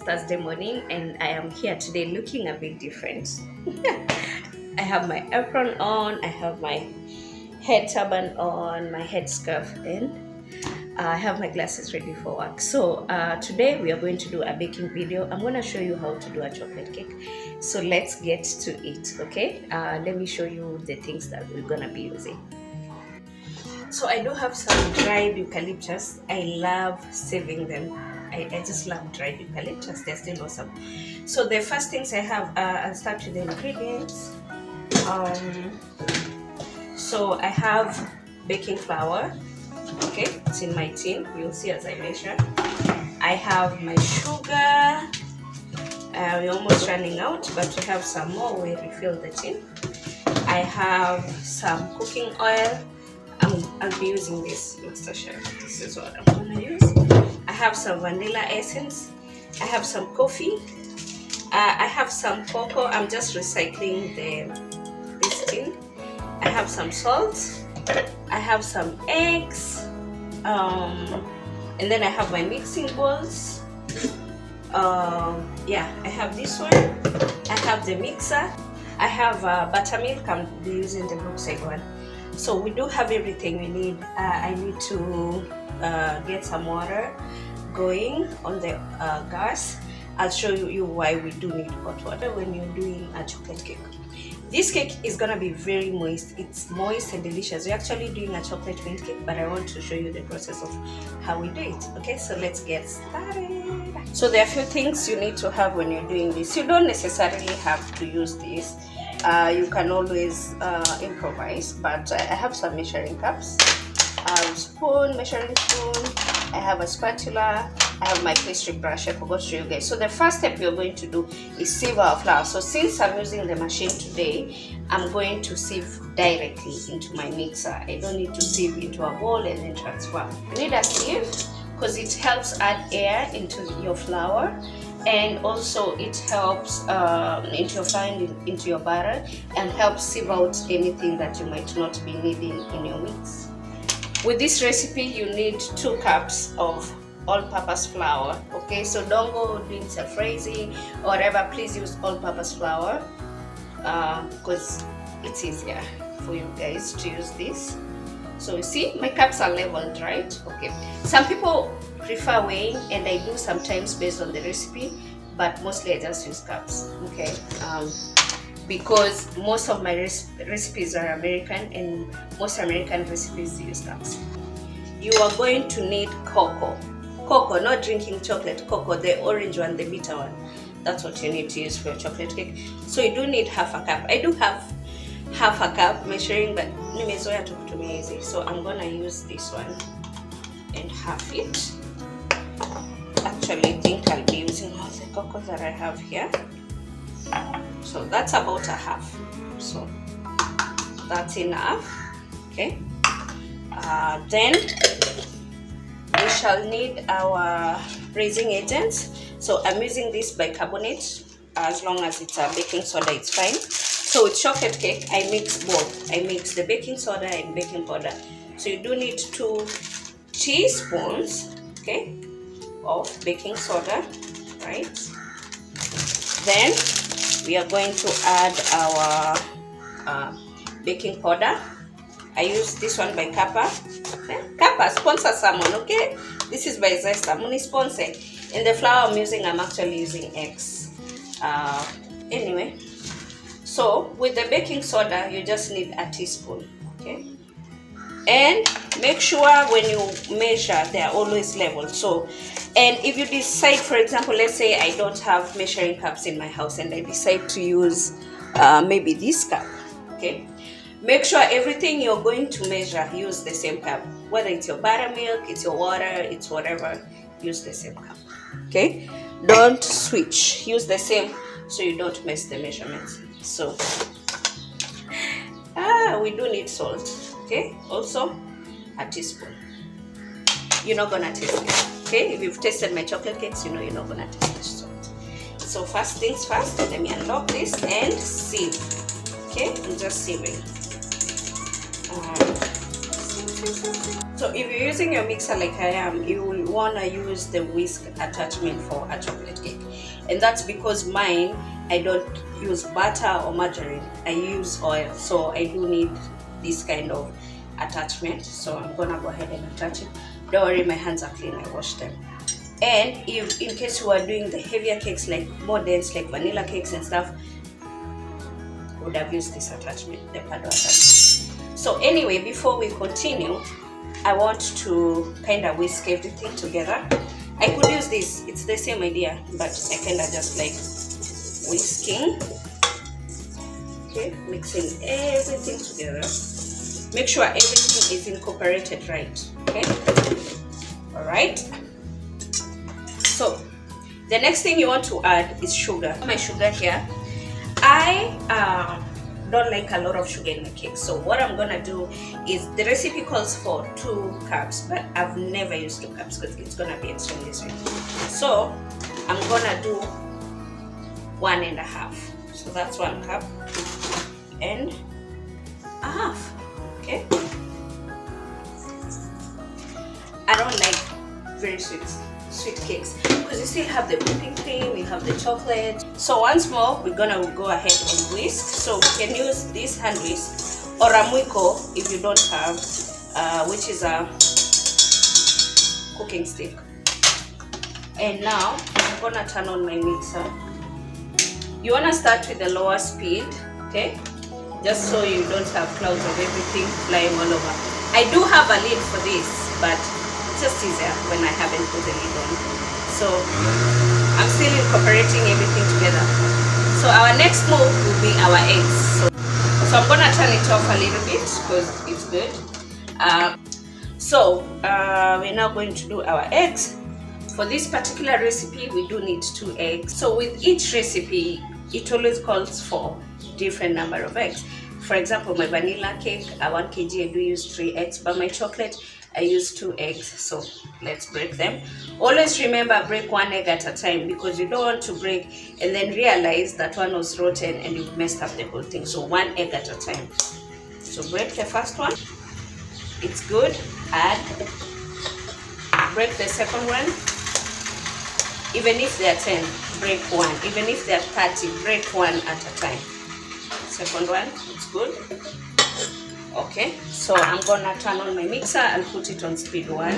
Thursday morning and I am here today looking a bit different. I have my apron on, I have my head turban on, my head scarf in. I have my glasses ready for work. So today we are going to do a baking video. I'm going to show you how to do a chocolate cake. So let's get to it, okay? Let me show you the things that we're going to be using. So I do have some dried eucalyptus. I love saving them. I just love dried eucalyptus. They're still awesome. So the first things I have, I'll start with the ingredients. So I have baking flour. Okay, it's in my tin. You'll see as I measure. I have my sugar. We're almost running out, but we have some more. We refill the tin. I have some cooking oil. I'll be using this Master Chef. This is what I'm gonna use. I have some vanilla essence. I have some coffee. I have some cocoa. I'm just recycling this tin. I have some salt. I have some eggs. And then I have my mixing bowls. Yeah, I have this one. I have the mixer. I have buttermilk. I'm using the Brookside one. So we do have everything we need. I need to get some water going on the gas. I'll show you why we do need hot water when you're doing a chocolate cake. This cake is gonna be very moist. It's moist and delicious. We're actually doing a chocolate mint cake, but I want to show you the process of how we do it. Okay, so let's get started. So there are a few things you need to have when you're doing this. You don't necessarily have to use this. You can always improvise, but I have some measuring cups. I have spoon, measuring spoon. I have a spatula. I have my pastry brush. I forgot to show you guys. So the first step you're going to do is sieve our flour. So since I'm using the machine today, I'm going to sieve directly into my mixer. I don't need to sieve into a bowl and then transfer. You need a sieve because it helps add air into your flour, and also it helps into your flour, into your batter, and helps sieve out anything that you might not be needing in your mix. With this recipe, you need 2 cups of all-purpose flour. Okay, so don't go doing self-raising or whatever. Please use all-purpose flour because it's easier for you guys to use this. So you see, my cups are leveled, right? Okay. Some people prefer weighing, and I do sometimes based on the recipe, but mostly I just use cups. Okay. Because most of my recipes are American, and most American recipes use cups. You are going to need cocoa. Cocoa, not drinking chocolate, cocoa, the orange one, the bitter one. That's what you need to use for your chocolate cake. So you do need half a cup. I do have half a cup measuring, but nimezoea tu kutumia hizi. So I'm gonna use this one and half it. Actually, I think I'll be using all the cocoa that I have here. So that's about a half. So that's enough. Okay. Then we shall need our raising agents. So I'm using this bicarbonate. As long as it's a baking soda, it's fine. So with chocolate cake, I mix both. I mix the baking soda and baking powder. So you do need 2 teaspoons, okay, of baking soda, right? Then we are going to add our baking powder. I use this one by Kappa. Kappa, sponsor someone, okay? This is by Zesta. Money sponsor. In the flour I'm actually using X. Anyway, so with the baking soda, you just need a teaspoon, okay? And make sure when you measure, they are always level. So, and if you decide, for example, let's say I don't have measuring cups in my house and I decide to use maybe this cup, okay? Make sure everything you're going to measure, use the same cup. Whether it's your buttermilk, it's your water, it's whatever, use the same cup, okay? Don't switch, use the same so you don't mess the measurements. So, we do need salt, okay? Also, a teaspoon. You're not gonna taste it, okay? If you've tasted my chocolate cakes, you know you're not gonna taste the salt. So first things first, let me unlock this and sieve, okay? I'm just sieving. So if you're using your mixer like I am, you will want to use the whisk attachment for a chocolate cake, and that's because mine, I don't use butter or margarine, I use oil, so I do need this kind of attachment. So I'm gonna go ahead and attach it. Don't worry, my hands are clean, I washed them. And if in case you are doing the heavier cakes, like more dense, like vanilla cakes and stuff, would have used this attachment, the paddle attachment. So anyway, before we continue, I want to kind of whisk everything together. I could use this, it's the same idea, but I kind of just like whisking. Okay, mixing everything together. Make sure everything is incorporated right. Okay, all right. So the next thing you want to add is sugar. My sugar here, I don't like a lot of sugar in my cake, so what I'm gonna do is, the recipe calls for 2 cups, but I've never used 2 cups because it's gonna be extremely sweet. So I'm gonna do 1.5. So that's 1 cup and a half. Okay, I don't like very sweet cakes because you still have the whipping cream, you have the chocolate. So once more, we're gonna go ahead and whisk. So we can use this hand whisk or a mwiko if you don't have, which is a cooking stick. And now I'm gonna turn on my mixer. You wanna start with the lower speed, okay? Just so you don't have clouds of everything flying all over. I do have a lid for this, but it's just easier when I haven't put the lid on. So I'm still incorporating everything together. So our next move will be our eggs. So I'm gonna turn it off a little bit because it's good. We're now going to do our eggs. For this particular recipe, we do need 2 eggs. So with each recipe, it always calls for different number of eggs. For example, my vanilla cake, 1 kg, I do use 3 eggs, but my chocolate, I use 2 eggs. So let's break them. Always remember, break 1 egg at a time, because you don't want to break and then realize that one was rotten and you've messed up the whole thing. So 1 egg at a time. So break the first one. It's good. Add. Break the second one. Even if they are 10, break 1. Even if they are 30, break 1 at a time. Second one, it's good. Okay, so I'm gonna turn on my mixer and put it on speed 1,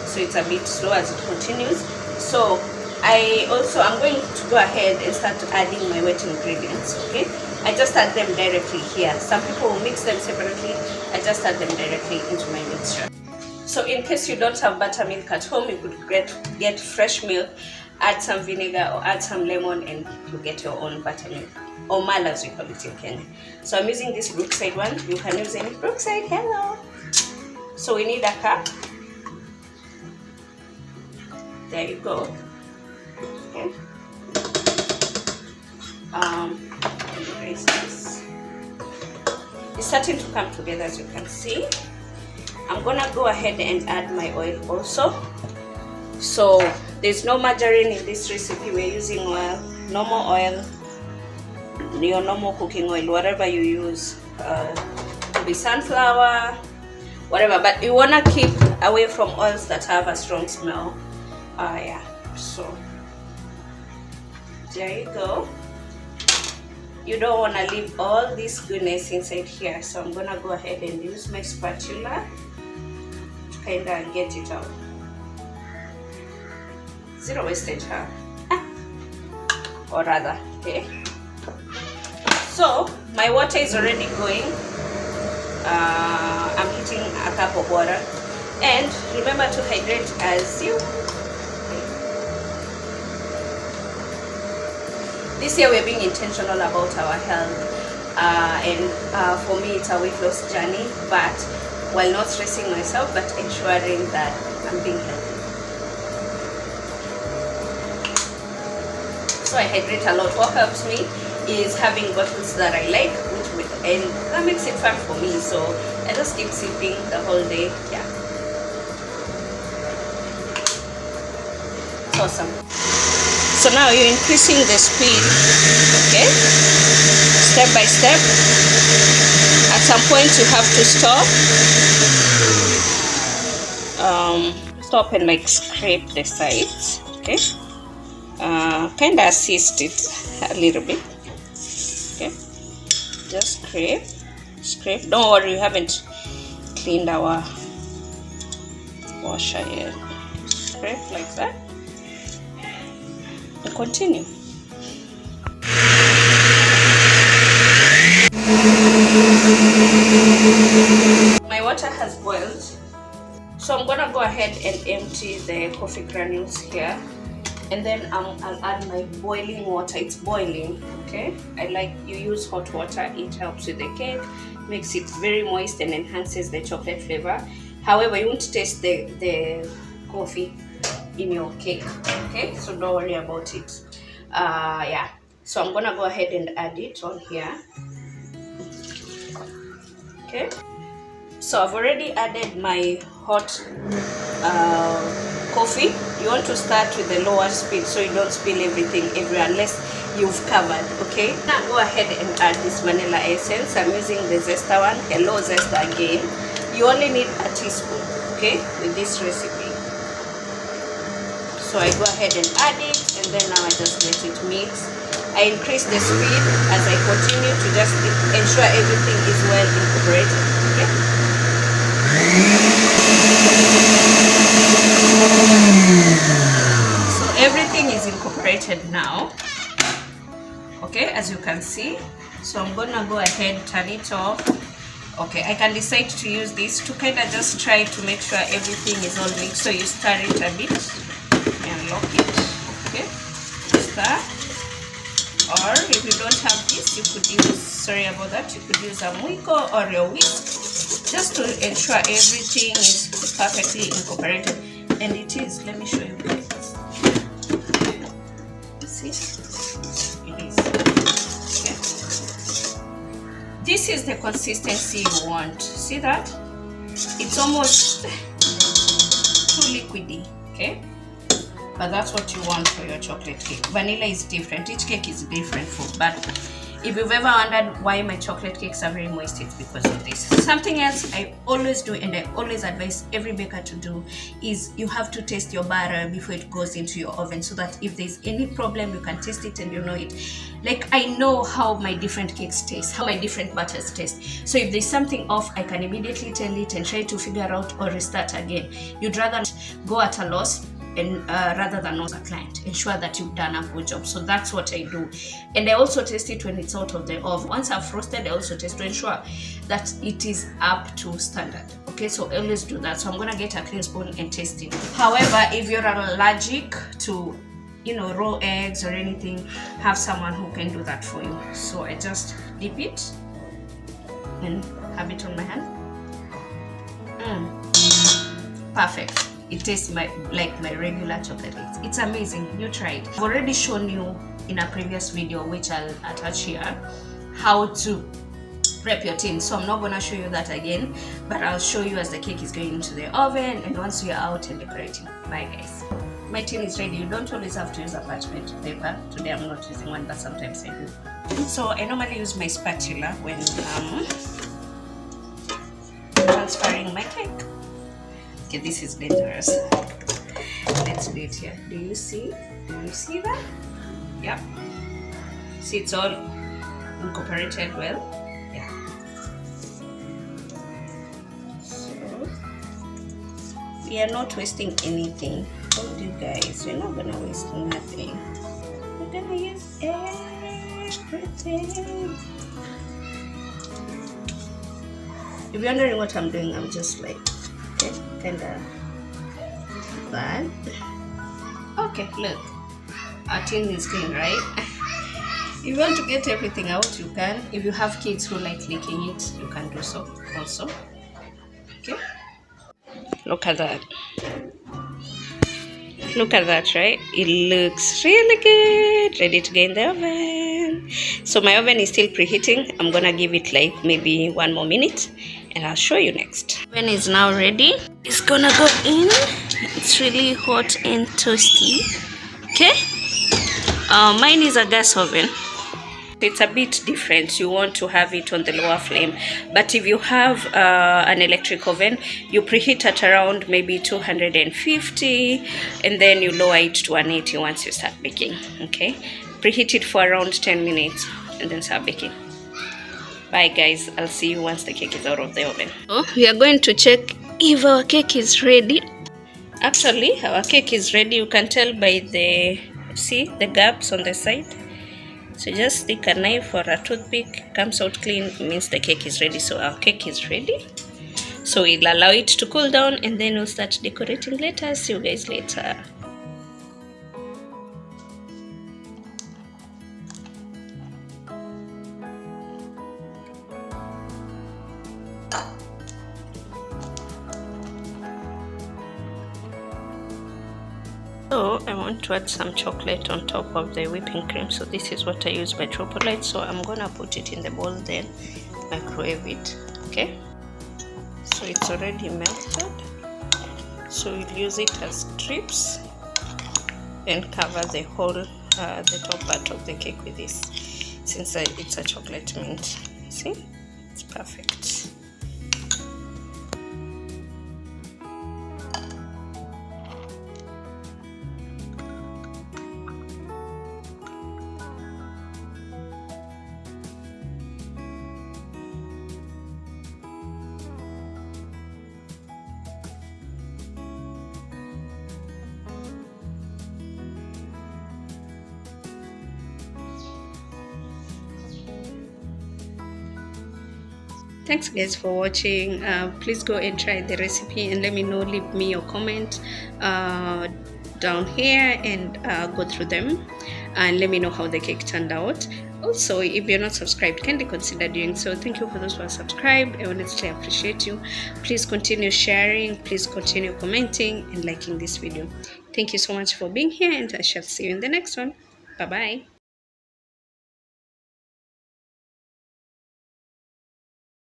so it's a bit slow as it continues. So I'm going to go ahead and start adding my wet ingredients. Okay, I just add them directly here. Some people will mix them separately. I just add them directly into my mixture. So in case you don't have buttermilk at home, you could get fresh milk, add some vinegar or add some lemon, and you get your own buttermilk, or mal as we call it in Kenya. So I'm using this Brookside one. You can use any Brookside. Hello. So we need a cup. There you go. Okay. Erase this. It's starting to come together, as you can see. I'm gonna go ahead and add my oil also. So there's no margarine in this recipe. We're using oil, normal oil, your normal cooking oil, whatever you use. Could be sunflower, whatever. But you wanna keep away from oils that have a strong smell. Yeah. So there you go. You don't want to leave all this goodness inside here, so I'm gonna go ahead and use my spatula to kind of get it out. Zero wastage, huh? Or rather, okay. So my water is already going. I'm heating a cup of water, and remember to hydrate as you. This year we're being intentional about our health, and for me it's a weight loss journey, but while not stressing myself, but ensuring that I'm being healthy. So I hydrate a lot. What helps me is having bottles that I like, and that makes it fun for me, so I just keep sipping the whole day. Yeah, it's awesome. So now you're increasing the speed, okay, step by step. At some point you have to stop. stop and like scrape the sides, okay? Kind of assist it a little bit, okay? Just scrape. Don't worry, you haven't cleaned our washer yet. Scrape like that and continue. My water has boiled, so I'm gonna go ahead and empty the coffee granules here, and then I'll add my boiling water. It's boiling, okay? I like you use hot water. It helps with the cake, makes it very moist and enhances the chocolate flavor. However, you won't taste the coffee in your cake, okay? So don't worry about it. Yeah, so I'm gonna go ahead and add it on here, okay? So I've already added my hot coffee. You want to start with the lower speed so you don't spill everything everywhere unless you've covered, okay? Now go ahead and add this vanilla essence. I'm using the zesta one. Hello zesta again. You only need a teaspoon, okay, with this recipe. So I go ahead and add it, and then now I just let it mix. I increase the speed as I continue to just ensure everything is well incorporated, okay? So everything is incorporated now, okay, as you can see. So I'm gonna go ahead, turn it off. Okay, I can decide to use this to kind of just try to make sure everything is all mixed. So you stir it a bit and lock it, okay? Stir. Or if you don't have this, you could use, sorry about that, you could use a muiko or a whisk, just to ensure everything is perfectly incorporated. And it is, let me show you guys. See? It is. Okay. This is the consistency you want. See that? It's almost too liquidy, okay? But that's what you want for your chocolate cake. Vanilla is different. Each cake is different food. But if you've ever wondered why my chocolate cakes are very moist, it's because of this. Something else I always do, and I always advise every baker to do, is you have to taste your batter before it goes into your oven, so that if there's any problem, you can taste it and you know it. Like, I know how my different cakes taste, how my different batters taste. So if there's something off, I can immediately tell it and try to figure out or restart again. You'd rather go at a loss and rather than not a client. Ensure that you've done a good job. So that's what I do. And I also test it when it's out of the oven. Once I've frosted, I also test to ensure that it is up to standard. Okay, so always do that. So I'm gonna get a clean spoon and taste it. However, if you're allergic to, you know, raw eggs or anything, have someone who can do that for you. So I just dip it and have it on my hand. Perfect. It tastes like my regular chocolate cakes. It's amazing. You try it. I've already shown you in a previous video, which I'll attach here, how to prep your tin. So I'm not gonna show you that again, but I'll show you as the cake is going into the oven and once you're out and decorating. Bye guys. My tin is ready. You don't always have to use a parchment paper. Today I'm not using one, but sometimes I do. So I normally use my spatula when transferring my cake. Okay, this is dangerous. Let's do it here. Do you see? Do you see that? Yep. See, it's all incorporated well. Yeah. So we are not wasting anything. Told you guys, we're not gonna waste nothing. We're gonna use everything. If you're wondering what I'm doing, I'm just like, okay, kinda that. Okay, look, our tin is clean, right? If you want to get everything out, you can. If you have kids who like licking it, you can do so also. Okay, look at that. Look at that, right? It looks really good. Ready to go in the oven. So my oven is still preheating. I'm gonna give it like maybe 1 more minute and I'll show you next. Oven is now ready. It's gonna go in. It's really hot and toasty. Okay. Mine is a gas oven. It's a bit different. You want to have it on the lower flame, but if you have an electric oven, you preheat at around maybe 250, and then you lower it to 180 once you start baking. Okay, preheat it for around 10 minutes and then start baking. Bye guys, I'll see you once the cake is out of the oven. So we are going to check if our cake is ready. Actually, our cake is ready. You can tell by the, see the gaps on the side. So just stick a knife or a toothpick, comes out clean, means the cake is ready. So our cake is ready. So we'll allow it to cool down and then we'll start decorating later. See you guys later. So I want to add some chocolate on top of the whipping cream. So this is what I use by Tropolite. So I'm gonna put it in the bowl, then microwave it. Okay. So it's already melted. So we'll use it as strips and cover the whole the top part of the cake with this. Since it's a chocolate mint, see, it's perfect. Thanks guys for watching. Please go and try the recipe and let me know, leave me your comment down here, and go through them and let me know how the cake turned out. Also, if you're not subscribed, kindly consider doing so. Thank you for those who are subscribed. I honestly appreciate you. Please continue sharing, please continue commenting and liking this video. Thank you so much for being here, and I shall see you in the next one. Bye bye.